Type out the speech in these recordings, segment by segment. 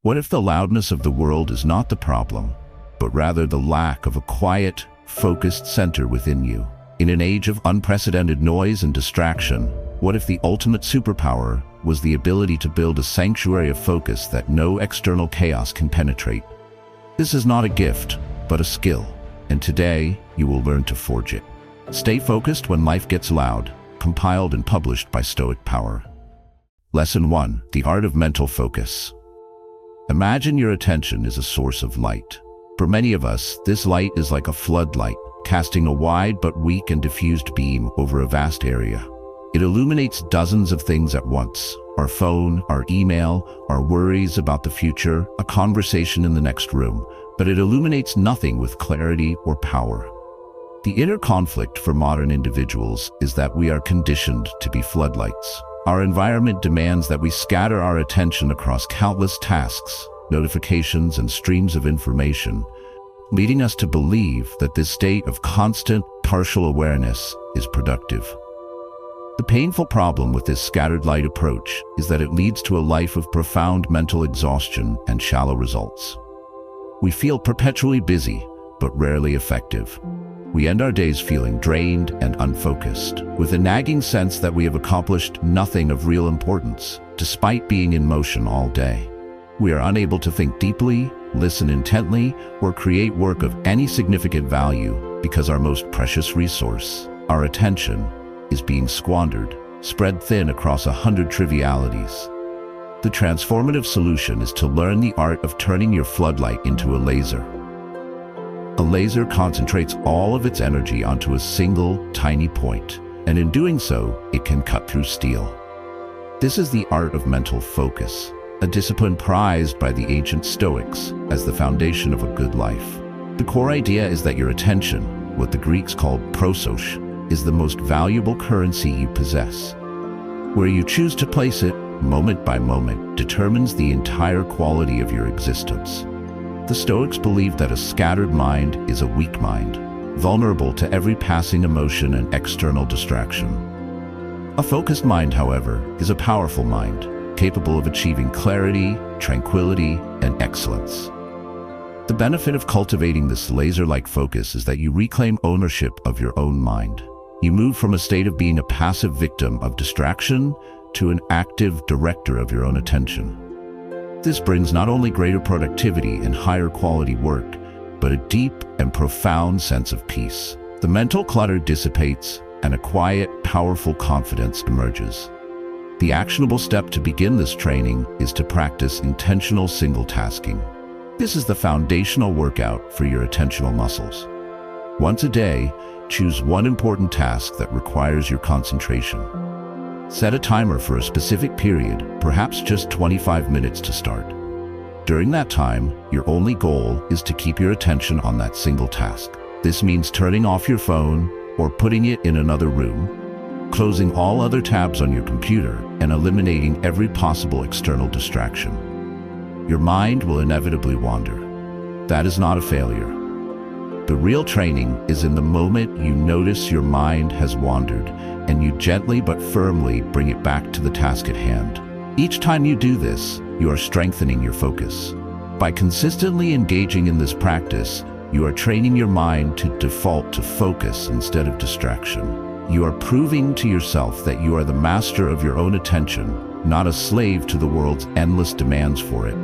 What if the loudness of the world is not the problem, but rather the lack of a quiet, focused center within you? In an age of unprecedented noise and distraction, what if the ultimate superpower was the ability to build a sanctuary of focus that no external chaos can penetrate? This is not a gift, but a skill, and today you will learn to forge it. Stay focused when life gets loud, compiled and published by Stoic Power. Lesson 1. The Art of Mental Focus. Imagine your attention is a source of light. For many of us, this light is like a floodlight, casting a wide but weak and diffused beam over a vast area. It illuminates dozens of things at once: our phone, our email, our worries about the future, a conversation in the next room, but it illuminates nothing with clarity or power. The inner conflict for modern individuals is that we are conditioned to be floodlights. Our environment demands that we scatter our attention across countless tasks, notifications, and streams of information, leading us to believe that this state of constant, partial awareness is productive. The painful problem with this scattered light approach is that it leads to a life of profound mental exhaustion and shallow results. We feel perpetually busy, but rarely effective. We end our days feeling drained and unfocused, with a nagging sense that we have accomplished nothing of real importance, despite being in motion all day. We are unable to think deeply, listen intently, or create work of any significant value because our most precious resource, our attention, is being squandered, spread thin across 100 trivialities. The transformative solution is to learn the art of turning your floodlight into a laser. A laser concentrates all of its energy onto a single, tiny point, and in doing so, it can cut through steel. This is the art of mental focus, a discipline prized by the ancient Stoics as the foundation of a good life. The core idea is that your attention, what the Greeks called prosos, is the most valuable currency you possess. Where you choose to place it, moment by moment, determines the entire quality of your existence. The Stoics believed that a scattered mind is a weak mind, vulnerable to every passing emotion and external distraction. A focused mind, however, is a powerful mind, capable of achieving clarity, tranquility, and excellence. The benefit of cultivating this laser-like focus is that you reclaim ownership of your own mind. You move from a state of being a passive victim of distraction to an active director of your own attention. This brings not only greater productivity and higher quality work, but a deep and profound sense of peace. The mental clutter dissipates, and a quiet, powerful confidence emerges. The actionable step to begin this training is to practice intentional single-tasking. This is the foundational workout for your attentional muscles. Once a day, choose one important task that requires your concentration. Set a timer for a specific period, perhaps just 25 minutes to start. During that time, your only goal is to keep your attention on that single task. This means turning off your phone or putting it in another room, closing all other tabs on your computer, and eliminating every possible external distraction. Your mind will inevitably wander. That is not a failure. The real training is in the moment you notice your mind has wandered, and you gently but firmly bring it back to the task at hand. Each time you do this, you are strengthening your focus. By consistently engaging in this practice, you are training your mind to default to focus instead of distraction. You are proving to yourself that you are the master of your own attention, not a slave to the world's endless demands for it.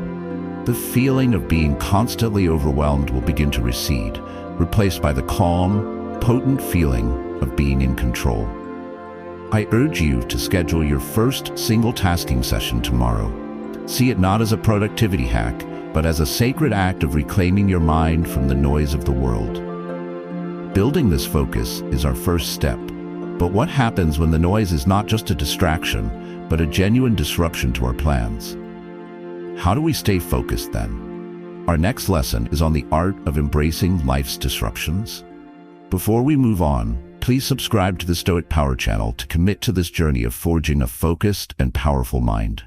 The feeling of being constantly overwhelmed will begin to recede, replaced by the calm, potent feeling of being in control. I urge you to schedule your first single-tasking session tomorrow. See it not as a productivity hack, but as a sacred act of reclaiming your mind from the noise of the world. Building this focus is our first step. But what happens when the noise is not just a distraction, but a genuine disruption to our plans? How do we stay focused then? Our next lesson is on the art of embracing life's disruptions. Before we move on, please subscribe to the Stoic Power channel to commit to this journey of forging a focused and powerful mind.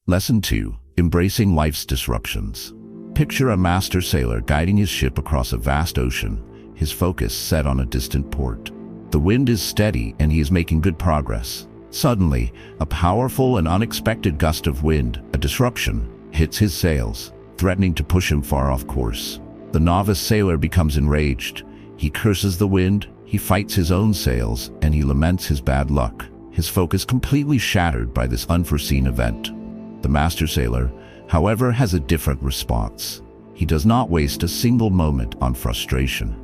Lesson 2. Embracing life's disruptions. Picture a master sailor guiding his ship across a vast ocean, his focus set on a distant port. The wind is steady and he is making good progress. Suddenly, a powerful and unexpected gust of wind, a disruption, hits his sails, threatening to push him far off course. The novice sailor becomes enraged. He curses the wind, he fights his own sails, and he laments his bad luck, his focus completely shattered by this unforeseen event. The master sailor, however, has a different response. He does not waste a single moment on frustration.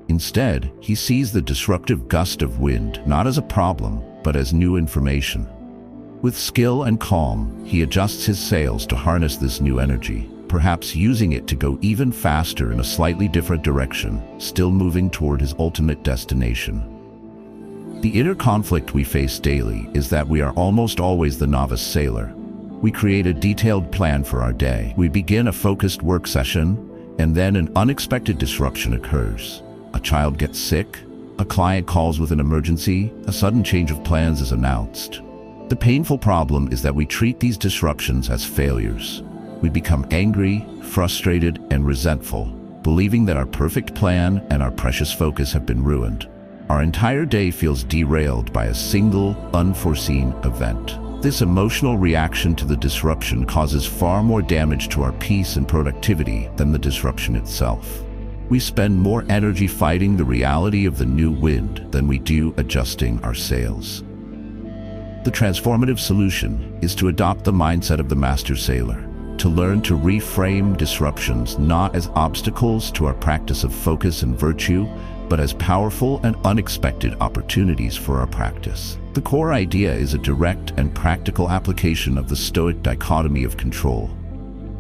Instead, he sees the disruptive gust of wind not as a problem, but as new information. With skill and calm, he adjusts his sails to harness this new energy, perhaps using it to go even faster in a slightly different direction, still moving toward his ultimate destination. The inner conflict we face daily is that we are almost always the novice sailor. We create a detailed plan for our day. We begin a focused work session, and then an unexpected disruption occurs. A child gets sick, a client calls with an emergency, a sudden change of plans is announced. The painful problem is that we treat these disruptions as failures. We become angry, frustrated, and resentful, believing that our perfect plan and our precious focus have been ruined. Our entire day feels derailed by a single, unforeseen event. This emotional reaction to the disruption causes far more damage to our peace and productivity than the disruption itself. We spend more energy fighting the reality of the new wind than we do adjusting our sails. The transformative solution is to adopt the mindset of the master sailor, to learn to reframe disruptions not as obstacles to our practice of focus and virtue, but as powerful and unexpected opportunities for our practice. The core idea is a direct and practical application of the Stoic dichotomy of control.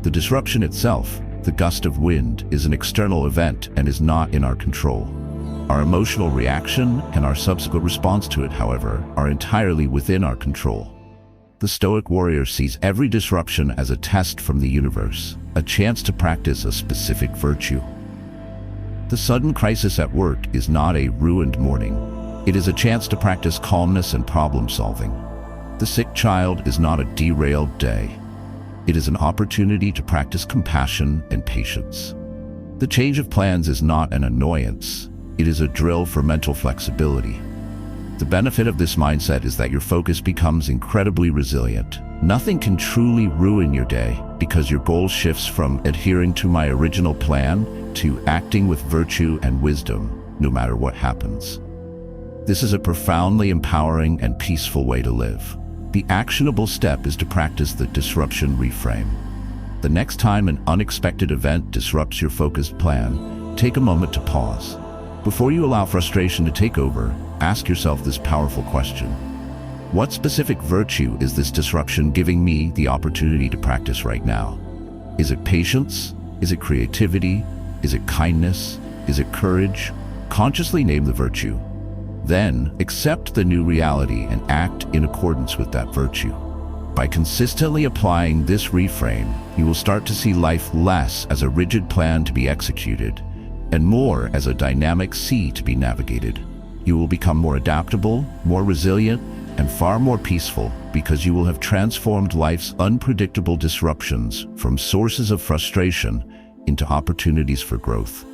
The disruption itself, the gust of wind, is an external event and is not in our control. Our emotional reaction and our subsequent response to it, however, are entirely within our control. The Stoic warrior sees every disruption as a test from the universe, a chance to practice a specific virtue. The sudden crisis at work is not a ruined morning. It is a chance to practice calmness and problem solving. The sick child is not a derailed day. It is an opportunity to practice compassion and patience. The change of plans is not an annoyance. It is a drill for mental flexibility. The benefit of this mindset is that your focus becomes incredibly resilient. Nothing can truly ruin your day because your goal shifts from adhering to my original plan to acting with virtue and wisdom, no matter what happens. This is a profoundly empowering and peaceful way to live. The actionable step is to practice the disruption reframe. The next time an unexpected event disrupts your focused plan, take a moment to pause. Before you allow frustration to take over, ask yourself this powerful question. What specific virtue is this disruption giving me the opportunity to practice right now? Is it patience? Is it creativity? Is it kindness? Is it courage? Consciously name the virtue. Then, accept the new reality and act in accordance with that virtue. By consistently applying this reframe, you will start to see life less as a rigid plan to be executed, and more as a dynamic sea to be navigated. You will become more adaptable, more resilient, and far more peaceful because you will have transformed life's unpredictable disruptions from sources of frustration into opportunities for growth.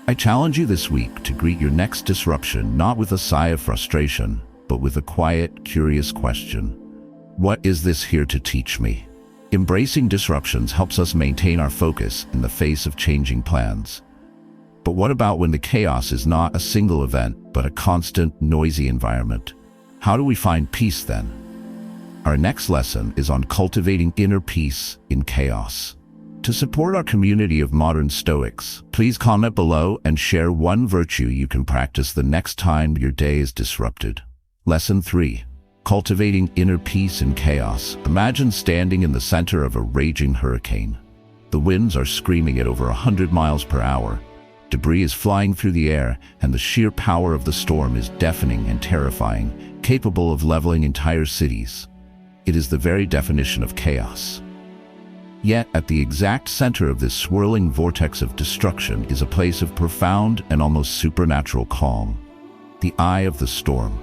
I challenge you this week to greet your next disruption not with a sigh of frustration, but with a quiet, curious question. What is this here to teach me? Embracing disruptions helps us maintain our focus in the face of changing plans. But what about when the chaos is not a single event, but a constant, noisy environment? How do we find peace then? Our next lesson is on cultivating inner peace in chaos. To support our community of modern Stoics, please comment below and share one virtue you can practice the next time your day is disrupted. Lesson 3. Cultivating inner peace in chaos. Imagine standing in the center of a raging hurricane. The winds are screaming at over 100 miles per hour. Debris is flying through the air, and the sheer power of the storm is deafening and terrifying, capable of leveling entire cities. It is the very definition of chaos. Yet, at the exact center of this swirling vortex of destruction is a place of profound and almost supernatural calm. The eye of the storm.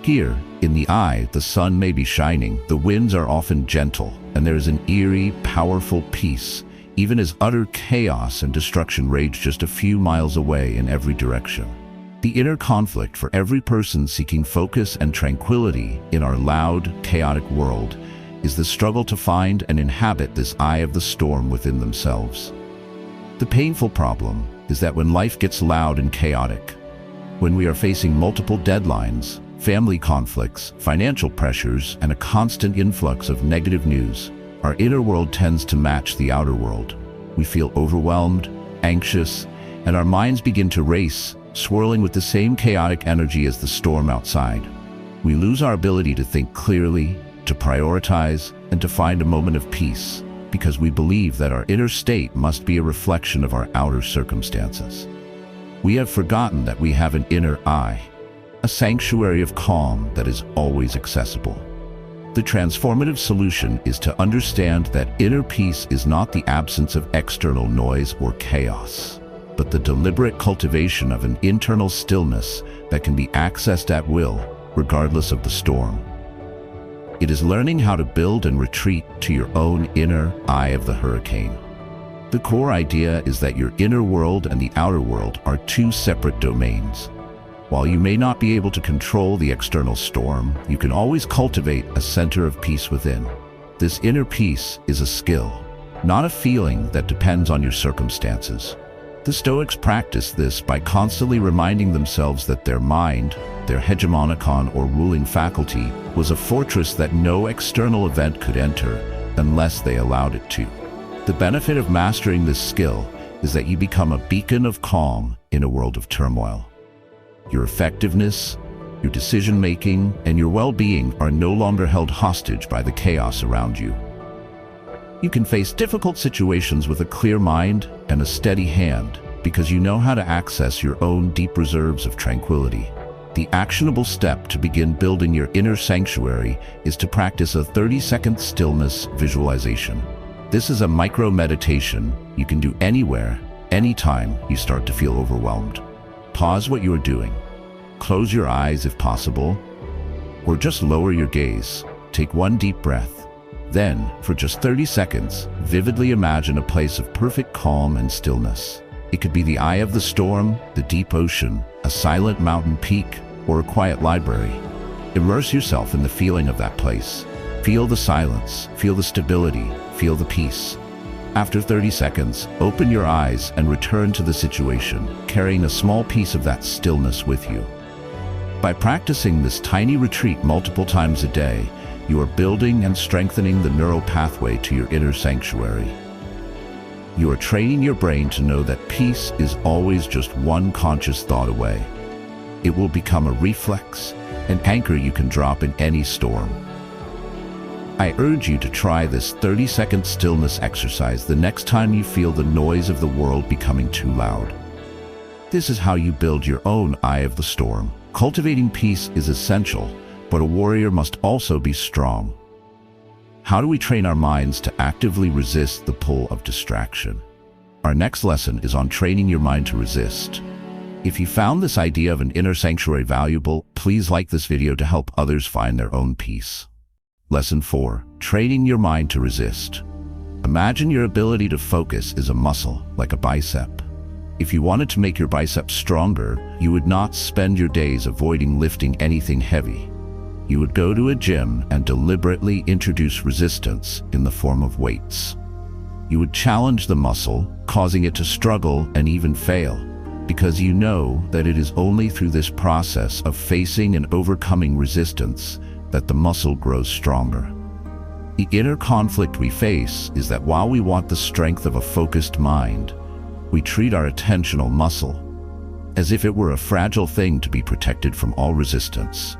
Here, in the eye, the sun may be shining, the winds are often gentle, and there is an eerie, powerful peace, even as utter chaos and destruction rage just a few miles away in every direction. The inner conflict for every person seeking focus and tranquility in our loud, chaotic world is the struggle to find and inhabit this eye of the storm within themselves. The painful problem is that when life gets loud and chaotic, when we are facing multiple deadlines, family conflicts, financial pressures, and a constant influx of negative news, our inner world tends to match the outer world. We feel overwhelmed, anxious, and our minds begin to race, swirling with the same chaotic energy as the storm outside. We lose our ability to think clearly, to prioritize, and to find a moment of peace, because we believe that our inner state must be a reflection of our outer circumstances. We have forgotten that we have an inner eye, a sanctuary of calm that is always accessible. The transformative solution is to understand that inner peace is not the absence of external noise or chaos, but the deliberate cultivation of an internal stillness that can be accessed at will, regardless of the storm. It is learning how to build and retreat to your own inner eye of the hurricane. The core idea is that your inner world and the outer world are two separate domains. While you may not be able to control the external storm, you can always cultivate a center of peace within. This inner peace is a skill, not a feeling that depends on your circumstances. The Stoics practice this by constantly reminding themselves that their mind, their hegemonicon or ruling faculty, was a fortress that no external event could enter unless they allowed it to. The benefit of mastering this skill is that you become a beacon of calm in a world of turmoil. Your effectiveness, your decision-making, and your well-being are no longer held hostage by the chaos around you. You can face difficult situations with a clear mind and a steady hand because you know how to access your own deep reserves of tranquility. The actionable step to begin building your inner sanctuary is to practice a 30-second stillness visualization. This is a micro-meditation you can do anywhere, anytime you start to feel overwhelmed. Pause what you are doing. Close your eyes if possible, or just lower your gaze. Take one deep breath. Then, for just 30 seconds, vividly imagine a place of perfect calm and stillness. It could be the eye of the storm, the deep ocean, a silent mountain peak, or a quiet library. Immerse yourself in the feeling of that place. Feel the silence, feel the stability, feel the peace. After 30 seconds, open your eyes and return to the situation, carrying a small piece of that stillness with you. By practicing this tiny retreat multiple times a day, you are building and strengthening the neural pathway to your inner sanctuary. You are training your brain to know that peace is always just one conscious thought away. It will become a reflex, an anchor you can drop in any storm. I urge you to try this 30-second stillness exercise the next time you feel the noise of the world becoming too loud. This is how you build your own eye of the storm. Cultivating peace is essential, but a warrior must also be strong. How do we train our minds to actively resist the pull of distraction? Our next lesson is on training your mind to resist. If you found this idea of an inner sanctuary valuable, please like this video to help others find their own peace. Lesson 4. Training your mind to resist. Imagine your ability to focus is a muscle, like a bicep. If you wanted to make your bicep stronger, you would not spend your days avoiding lifting anything heavy. You would go to a gym and deliberately introduce resistance in the form of weights. You would challenge the muscle, causing it to struggle and even fail, because you know that it is only through this process of facing and overcoming resistance that the muscle grows stronger. The inner conflict we face is that while we want the strength of a focused mind, we treat our attentional muscle as if it were a fragile thing to be protected from all resistance.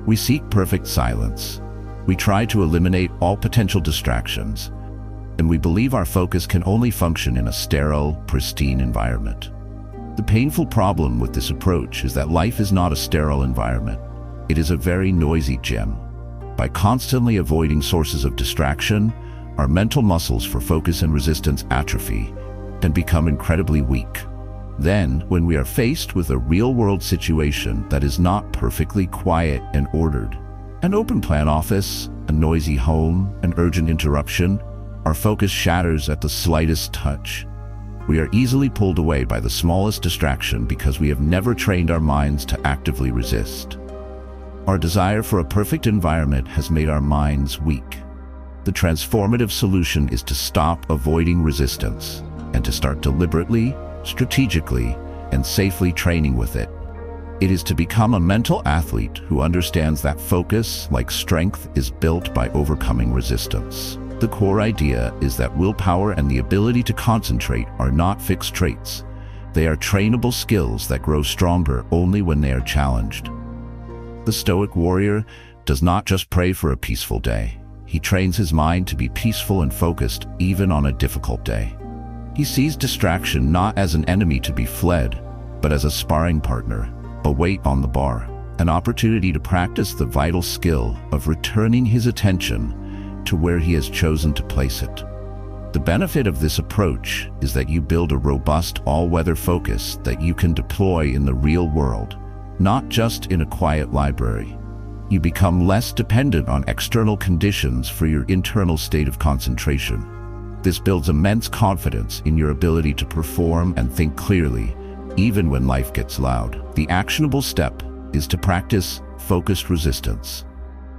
We seek perfect silence. We try to eliminate all potential distractions, and we believe our focus can only function in a sterile, pristine environment. The painful problem with this approach is that life is not a sterile environment. It is a very noisy gym. By constantly avoiding sources of distraction, our mental muscles for focus and resistance atrophy and become incredibly weak. Then, when we are faced with a real-world situation that is not perfectly quiet and ordered, an open-plan office, a noisy home, an urgent interruption, our focus shatters at the slightest touch. We are easily pulled away by the smallest distraction because we have never trained our minds to actively resist. Our desire for a perfect environment has made our minds weak. The transformative solution is to stop avoiding resistance and to start deliberately, strategically, and safely training with it. It is to become a mental athlete who understands that focus, like strength, is built by overcoming resistance. The core idea is that willpower and the ability to concentrate are not fixed traits. They are trainable skills that grow stronger only when they are challenged. The Stoic warrior does not just pray for a peaceful day. He trains his mind to be peaceful and focused even on a difficult day. He sees distraction not as an enemy to be fled, but as a sparring partner, a weight on the bar, an opportunity to practice the vital skill of returning his attention to where he has chosen to place it. The benefit of this approach is that you build a robust all-weather focus that you can deploy in the real world, not just in a quiet library. You become less dependent on external conditions for your internal state of concentration. This builds immense confidence in your ability to perform and think clearly, even when life gets loud. The actionable step is to practice focused resistance.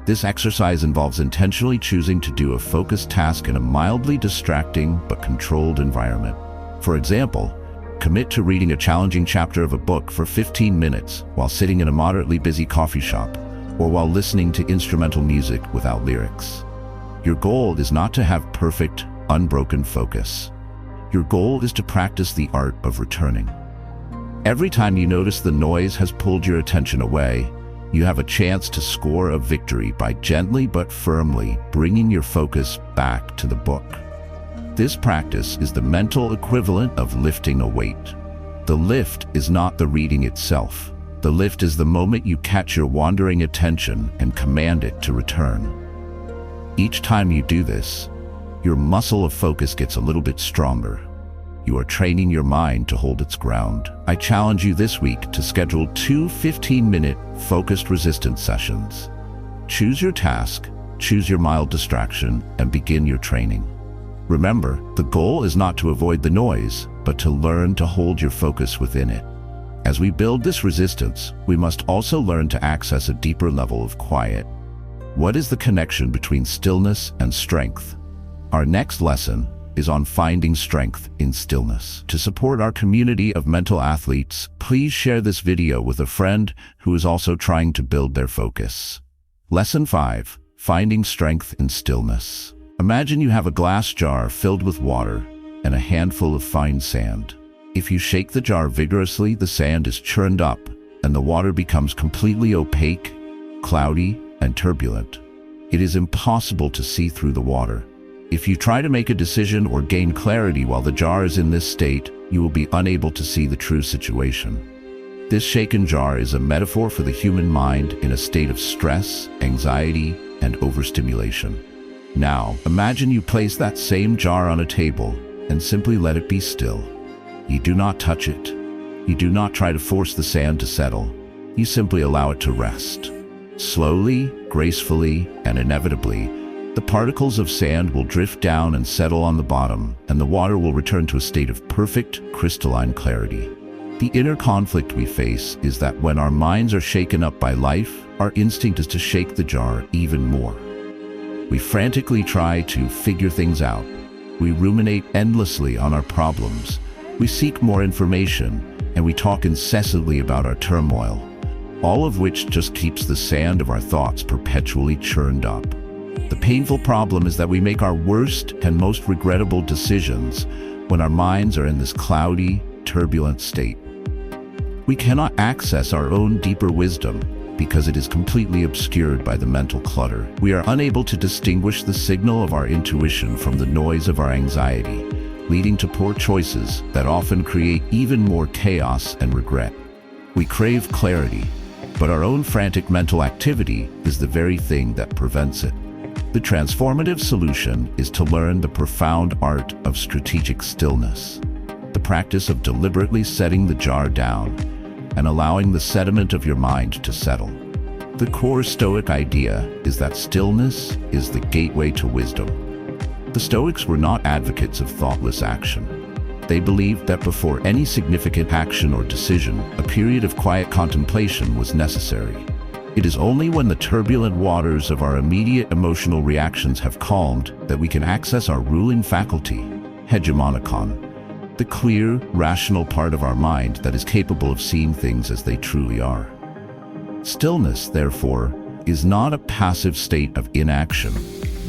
This exercise involves intentionally choosing to do a focused task in a mildly distracting but controlled environment. For example, commit to reading a challenging chapter of a book for 15 minutes while sitting in a moderately busy coffee shop, or while listening to instrumental music without lyrics. Your goal is not to have perfect, unbroken focus. Your goal is to practice the art of returning. Every time you notice the noise has pulled your attention away, you have a chance to score a victory by gently but firmly bringing your focus back to the book. This practice is the mental equivalent of lifting a weight. The lift is not the reading itself. The lift is the moment you catch your wandering attention and command it to return. Each time you do this, your muscle of focus gets a little bit stronger. You are training your mind to hold its ground. I challenge you this week to schedule 2 15-minute focused resistance sessions. Choose your task, choose your mild distraction, and begin your training. Remember, the goal is not to avoid the noise, but to learn to hold your focus within it. As we build this resistance, we must also learn to access a deeper level of quiet. What is the connection between stillness and strength? Our next lesson is on finding strength in stillness. To support our community of mental athletes, please share this video with a friend who is also trying to build their focus. Lesson 5. Finding strength in stillness. Imagine you have a glass jar filled with water and a handful of fine sand. If you shake the jar vigorously, the sand is churned up and the water becomes completely opaque, cloudy, and turbulent. It is impossible to see through the water. If you try to make a decision or gain clarity while the jar is in this state, you will be unable to see the true situation. This shaken jar is a metaphor for the human mind in a state of stress, anxiety, and overstimulation. Now, imagine you place that same jar on a table and simply let it be still. You do not touch it. You do not try to force the sand to settle. You simply allow it to rest. Slowly, gracefully, and inevitably, the particles of sand will drift down and settle on the bottom, and the water will return to a state of perfect, crystalline clarity. The inner conflict we face is that when our minds are shaken up by life, our instinct is to shake the jar even more. We frantically try to figure things out. We ruminate endlessly on our problems. We seek more information, and we talk incessantly about our turmoil, all of which just keeps the sand of our thoughts perpetually churned up. The painful problem is that we make our worst and most regrettable decisions when our minds are in this cloudy, turbulent state. We cannot access our own deeper wisdom because it is completely obscured by the mental clutter. We are unable to distinguish the signal of our intuition from the noise of our anxiety, leading to poor choices that often create even more chaos and regret. We crave clarity, but our own frantic mental activity is the very thing that prevents it. The transformative solution is to learn the profound art of strategic stillness, the practice of deliberately setting the jar down and allowing the sediment of your mind to settle. The core Stoic idea is that stillness is the gateway to wisdom. The Stoics were not advocates of thoughtless action. They believed that before any significant action or decision, a period of quiet contemplation was necessary. It is only when the turbulent waters of our immediate emotional reactions have calmed that we can access our ruling faculty, hegemonicon, the clear, rational part of our mind that is capable of seeing things as they truly are. Stillness, therefore, is not a passive state of inaction.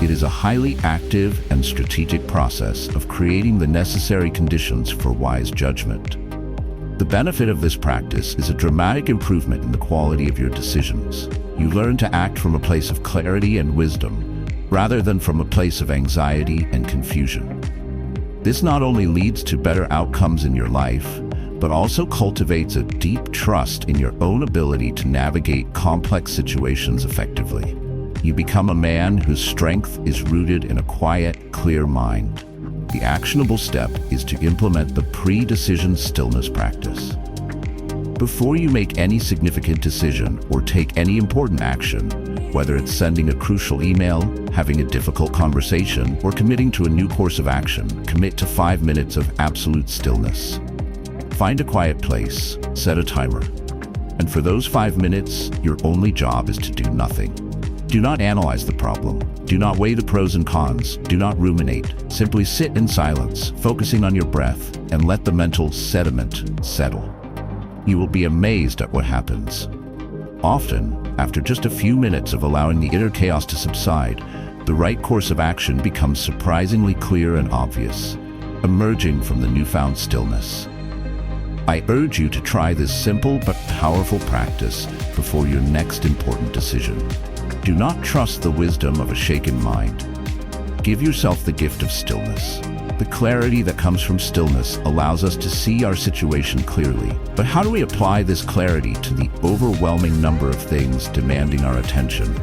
It is a highly active and strategic process of creating the necessary conditions for wise judgment. The benefit of this practice is a dramatic improvement in the quality of your decisions. You learn to act from a place of clarity and wisdom, rather than from a place of anxiety and confusion. This not only leads to better outcomes in your life, but also cultivates a deep trust in your own ability to navigate complex situations effectively. You become a man whose strength is rooted in a quiet, clear mind. The actionable step is to implement the pre-decision stillness practice. Before you make any significant decision or take any important action, whether it's sending a crucial email, having a difficult conversation, or committing to a new course of action, commit to 5 minutes of absolute stillness. Find a quiet place, set a timer, and for those 5 minutes, your only job is to do nothing. Do not analyze the problem. Do not weigh the pros and cons. Do not ruminate. Simply sit in silence, focusing on your breath, and let the mental sediment settle. You will be amazed at what happens. Often, after just a few minutes of allowing the inner chaos to subside, the right course of action becomes surprisingly clear and obvious, emerging from the newfound stillness. I urge you to try this simple but powerful practice before your next important decision. Do not trust the wisdom of a shaken mind. Give yourself the gift of stillness. The clarity that comes from stillness allows us to see our situation clearly. But how do we apply this clarity to the overwhelming number of things demanding our attention?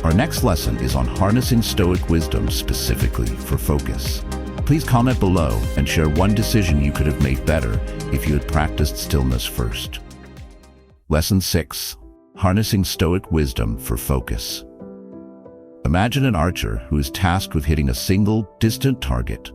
Our next lesson is on harnessing Stoic wisdom specifically for focus. Please comment below and share one decision you could have made better if you had practiced stillness first. Lesson 6. Harnessing Stoic wisdom for focus. Imagine an archer who is tasked with hitting a single, distant target.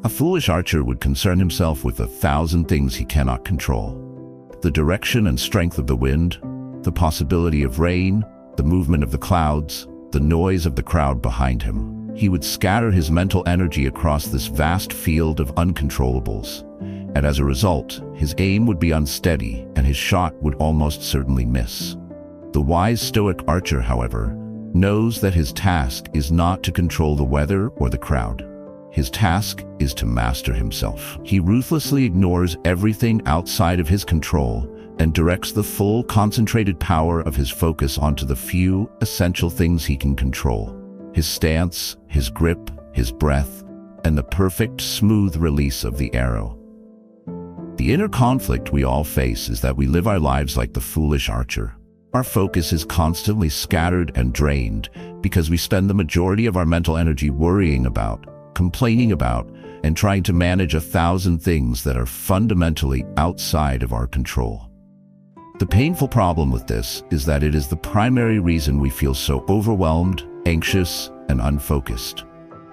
A foolish archer would concern himself with 1,000 things he cannot control. The direction and strength of the wind, the possibility of rain, the movement of the clouds, the noise of the crowd behind him. He would scatter his mental energy across this vast field of uncontrollables, and as a result, his aim would be unsteady and his shot would almost certainly miss. The wise Stoic archer, however, knows that his task is not to control the weather or the crowd. His task is to master himself. He ruthlessly ignores everything outside of his control and directs the full concentrated power of his focus onto the few essential things he can control: his stance, his grip, his breath, and the perfect, smooth release of the arrow. The inner conflict we all face is that we live our lives like the foolish archer. Our focus is constantly scattered and drained because we spend the majority of our mental energy worrying about, complaining about, and trying to manage 1,000 things that are fundamentally outside of our control. The painful problem with this is that it is the primary reason we feel so overwhelmed, anxious, and unfocused.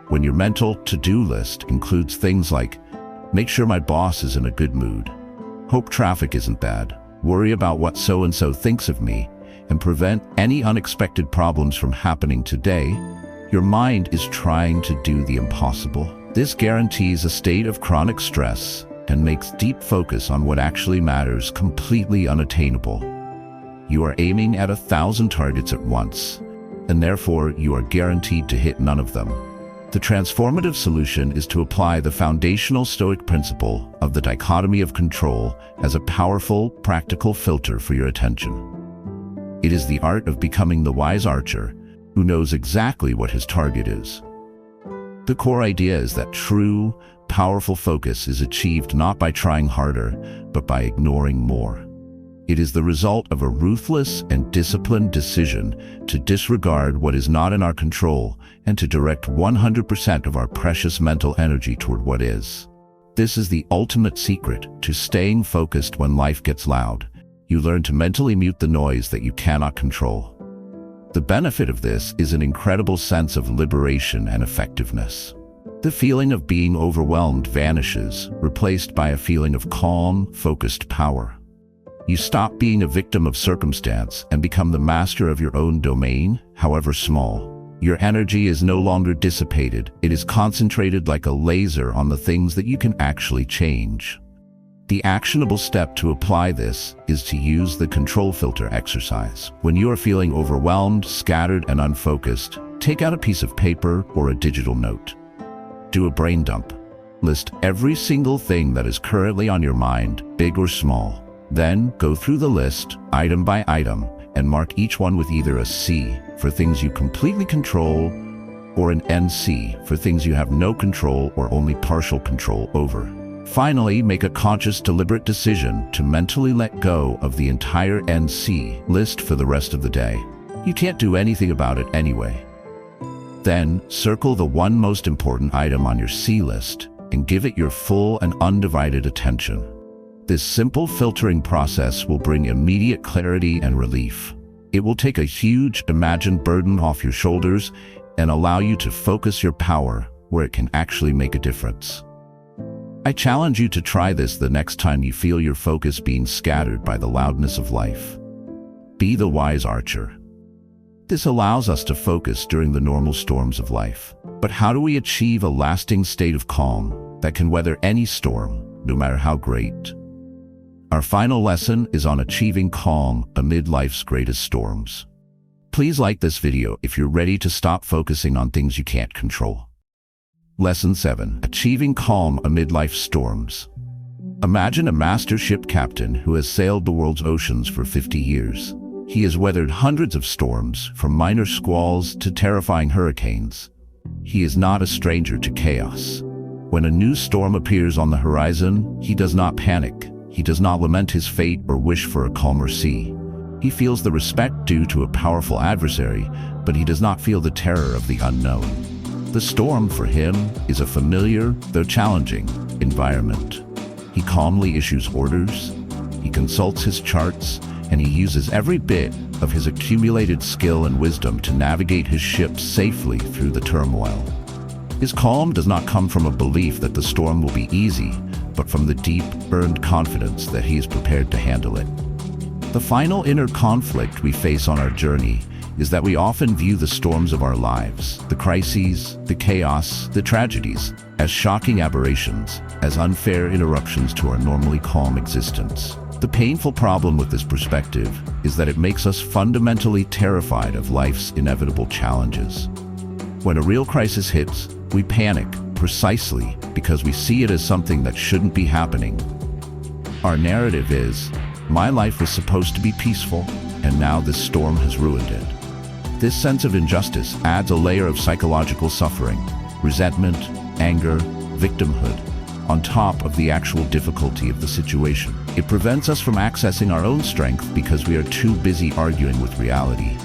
When your mental to-do list includes things like, make sure my boss is in a good mood, hope traffic isn't bad, worry about what so-and-so thinks of me, and prevent any unexpected problems from happening today, your mind is trying to do the impossible. This guarantees a state of chronic stress and makes deep focus on what actually matters completely unattainable. You are aiming at 1,000 targets at once, and therefore you are guaranteed to hit none of them. The transformative solution is to apply the foundational Stoic principle of the dichotomy of control as a powerful, practical filter for your attention. It is the art of becoming the wise archer who knows exactly what his target is. The core idea is that true, powerful focus is achieved not by trying harder, but by ignoring more. It is the result of a ruthless and disciplined decision to disregard what is not in our control and to direct 100% of our precious mental energy toward what is. This is the ultimate secret to staying focused when life gets loud. You learn to mentally mute the noise that you cannot control. The benefit of this is an incredible sense of liberation and effectiveness. The feeling of being overwhelmed vanishes, replaced by a feeling of calm, focused power. You stop being a victim of circumstance and become the master of your own domain, however small. Your energy is no longer dissipated. It is concentrated like a laser on the things that you can actually change. The actionable step to apply this is to use the control filter exercise. When you are feeling overwhelmed, scattered, and unfocused, take out a piece of paper or a digital note. Do a brain dump. List every single thing that is currently on your mind, big or small. Then go through the list, item by item, and mark each one with either a C for things you completely control or an NC for things you have no control or only partial control over. Finally, make a conscious, deliberate decision to mentally let go of the entire NC list for the rest of the day. You can't do anything about it anyway. Then, circle the one most important item on your C list and give it your full and undivided attention. This simple filtering process will bring immediate clarity and relief. It will take a huge, imagined burden off your shoulders and allow you to focus your power where it can actually make a difference. I challenge you to try this the next time you feel your focus being scattered by the loudness of life. Be the wise archer. This allows us to focus during the normal storms of life. But how do we achieve a lasting state of calm that can weather any storm, no matter how great? Our final lesson is on achieving calm amid life's greatest storms. Please like this video if you're ready to stop focusing on things you can't control. Lesson 7. Achieving calm amid life's storms. Imagine a master ship captain who has sailed the world's oceans for 50 years. He has weathered hundreds of storms, from minor squalls to terrifying hurricanes. He is not a stranger to chaos. When a new storm appears on the horizon, he does not panic. He does not lament his fate or wish for a calmer sea. He feels the respect due to a powerful adversary, but he does not feel the terror of the unknown. The storm, for him, is a familiar, though challenging, environment. He calmly issues orders, he consults his charts, and he uses every bit of his accumulated skill and wisdom to navigate his ship safely through the turmoil. His calm does not come from a belief that the storm will be easy, but from the deep, earned confidence that he is prepared to handle it. The final inner conflict we face on our journey is that we often view the storms of our lives, the crises, the chaos, the tragedies, as shocking aberrations, as unfair interruptions to our normally calm existence. The painful problem with this perspective is that it makes us fundamentally terrified of life's inevitable challenges. When a real crisis hits, we panic precisely because we see it as something that shouldn't be happening. Our narrative is, my life was supposed to be peaceful, and now this storm has ruined it. This sense of injustice adds a layer of psychological suffering, resentment, anger, victimhood, on top of the actual difficulty of the situation. It prevents us from accessing our own strength because we are too busy arguing with reality.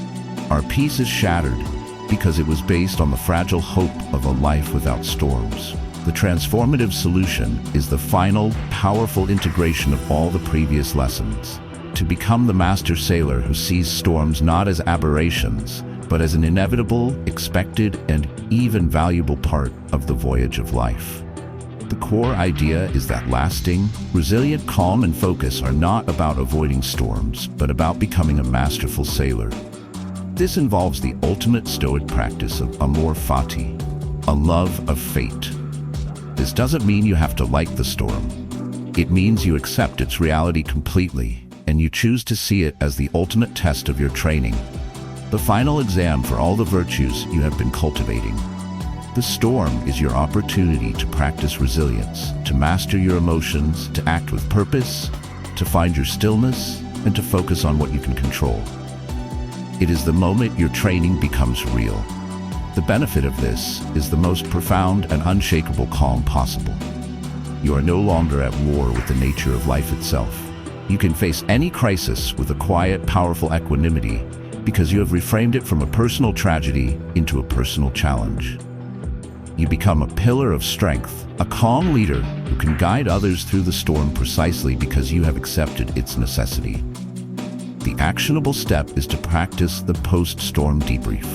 Our peace is shattered because it was based on the fragile hope of a life without storms. The transformative solution is the final, powerful integration of all the previous lessons. To become the master sailor who sees storms not as aberrations, but as an inevitable, expected, and even valuable part of the voyage of life. The core idea is that lasting, resilient calm and focus are not about avoiding storms, but about becoming a masterful sailor. This involves the ultimate Stoic practice of amor fati, a love of fate. This doesn't mean you have to like the storm. It means you accept its reality completely, and you choose to see it as the ultimate test of your training, the final exam for all the virtues you have been cultivating. The storm is your opportunity to practice resilience, to master your emotions, to act with purpose, to find your stillness, and to focus on what you can control. It is the moment your training becomes real. The benefit of this is the most profound and unshakable calm possible. You are no longer at war with the nature of life itself. You can face any crisis with a quiet, powerful equanimity because you have reframed it from a personal tragedy into a personal challenge. You become a pillar of strength, a calm leader who can guide others through the storm precisely because you have accepted its necessity. The actionable step is to practice the post-storm debrief.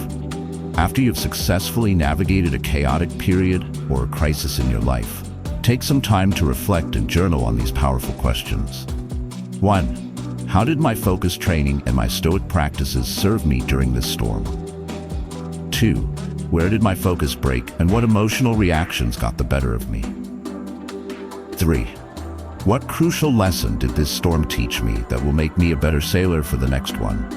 After you've successfully navigated a chaotic period or a crisis in your life, take some time to reflect and journal on these powerful questions. 1. How did my focus training and my Stoic practices serve me during this storm? 2. Where did my focus break and what emotional reactions got the better of me? 3. What crucial lesson did this storm teach me that will make me a better sailor for the next one?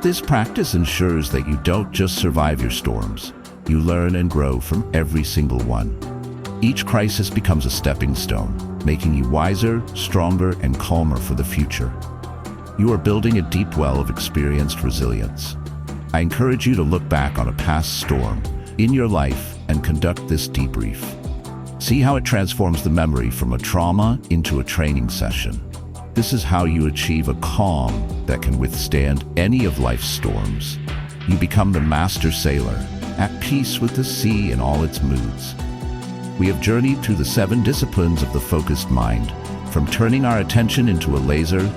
This practice ensures that you don't just survive your storms, you learn and grow from every single one. Each crisis becomes a stepping stone, making you wiser, stronger, and calmer for the future. You are building a deep well of experienced resilience. I encourage you to look back on a past storm in your life and conduct this debrief. See how it transforms the memory from a trauma into a training session. This is how you achieve a calm that can withstand any of life's storms. You become the master sailor, at peace with the sea in all its moods. We have journeyed through the 7 disciplines of the focused mind, from turning our attention into a laser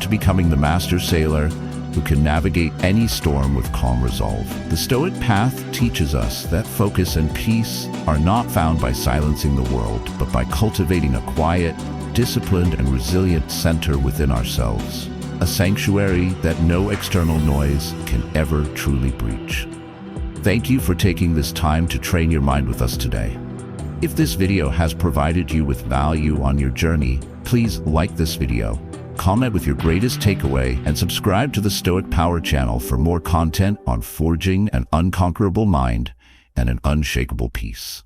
to becoming the master sailor who can navigate any storm with calm resolve. The Stoic path teaches us that focus and peace are not found by silencing the world, but by cultivating a quiet, disciplined, and resilient center within ourselves, a sanctuary that no external noise can ever truly breach. Thank you for taking this time to train your mind with us today. If this video has provided you with value on your journey, please like this video, comment with your greatest takeaway, and subscribe to the Stoic Power channel for more content on forging an unconquerable mind and an unshakable peace.